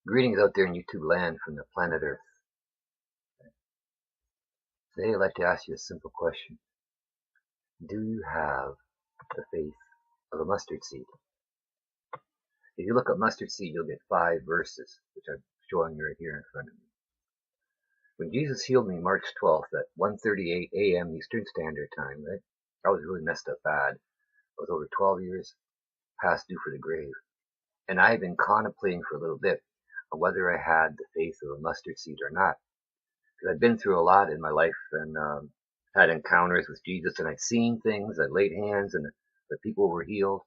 Greetings out there in YouTube land from the planet Earth. Today I'd like to ask you a simple question. Do you have the faith of a mustard seed? If you look at mustard seed, you'll get 5 verses, which I'm showing you right here in front of me. When Jesus healed me March 12th at 1:38 a.m. Eastern Standard Time, right? I was really messed up bad. I was over 12 years past due for the grave. And I had been contemplating for a little bit on whether I had the faith of a mustard seed or not. Because I've been through a lot in my life and had encounters with Jesus, and I'd seen things, I'd laid hands, and the people were healed.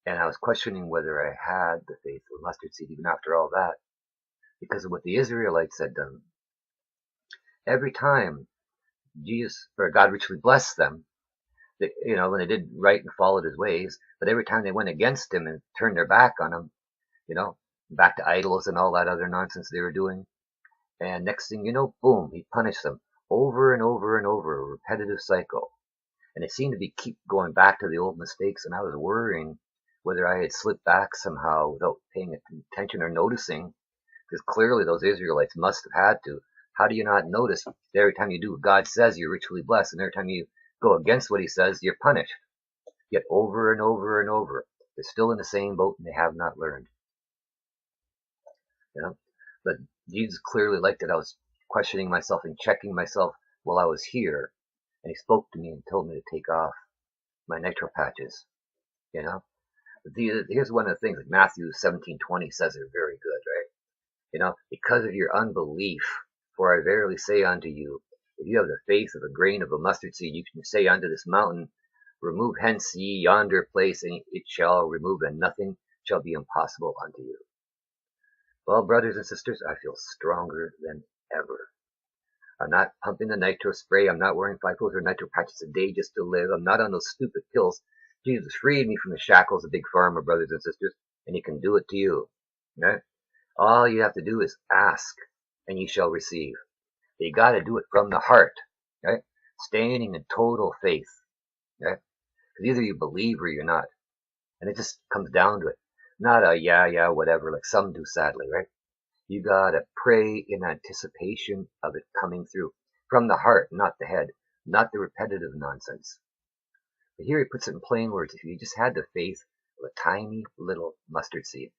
And I was questioning whether I had the faith of a mustard seed even after all that, because of what the Israelites had done. Every time Jesus or God richly blessed them, they, when they did right and followed his ways, but every time they went against him and turned their back on him, back to idols and all that other nonsense they were doing, and next thing you know, boom, he punished them over and over and over, a repetitive cycle. And it seemed to keep going back to the old mistakes, and I was worrying whether I had slipped back somehow without paying attention or noticing, because clearly those Israelites must have had to. How do you not notice that every time you do what God says, you're richly blessed, and every time you go against what he says, you're punished? Yet over and over and over, they're still in the same boat, and they have not learned. But Jesus clearly liked it. I was questioning myself and checking myself while I was here, and he spoke to me and told me to take off my nitro patches. Here's one of the things, like Matthew 17:20 says it very good, right? Because of your unbelief, for I verily say unto you, if you have the faith of a grain of a mustard seed, you can say unto this mountain, remove hence ye yonder place, and it shall remove, and nothing shall be impossible unto you. Well, brothers and sisters, I feel stronger than ever. I'm not pumping the nitro spray. I'm not wearing 5 pills or nitro patches a day just to live. I'm not on those stupid pills. Jesus freed me from the shackles of Big Pharma, brothers and sisters, and he can do it to you. Right? All you have to do is ask, and you shall receive. You got to do it from the heart, right? Standing in total faith, right? Because either you believe or you're not, and it just comes down to it. Not a yeah, whatever, like some do, sadly, right? You gotta pray in anticipation of it coming through. From the heart, not the head. Not the repetitive nonsense. But here he puts it in plain words. If you just had the faith of a tiny little mustard seed.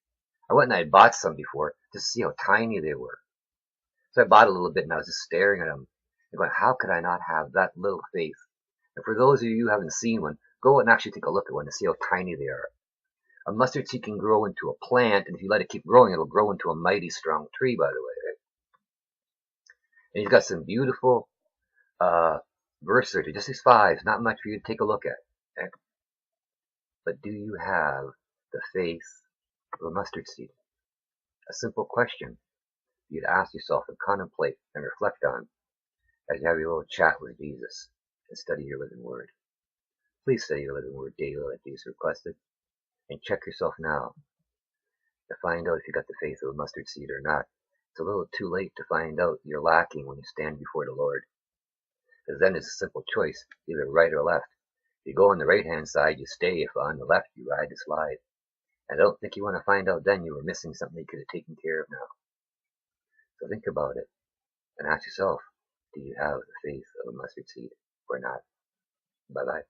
I went and I bought some before just to see how tiny they were. So I bought a little bit and I was just staring at them and going, how could I not have that little faith? And for those of you who haven't seen one, go and actually take a look at one to see how tiny they are. A mustard seed can grow into a plant, and if you let it keep growing, it'll grow into a mighty strong tree, by the way. Right? And he's got some beautiful verse there, just these 5, not much for you to take a look at. Right? But do you have the faith of a mustard seed? A simple question you'd ask yourself and contemplate and reflect on as you have your little chat with Jesus and study your living word. Please study your living word daily like Jesus requested. And check yourself now to find out if you got the faith of a mustard seed or not. It's a little too late to find out you're lacking when you stand before the Lord. Because then it's a simple choice, either right or left. If you go on the right-hand side, you stay. If on the left, you ride the slide. And I don't think you want to find out then you were missing something you could have taken care of now. So think about it and ask yourself, do you have the faith of a mustard seed or not? Bye-bye.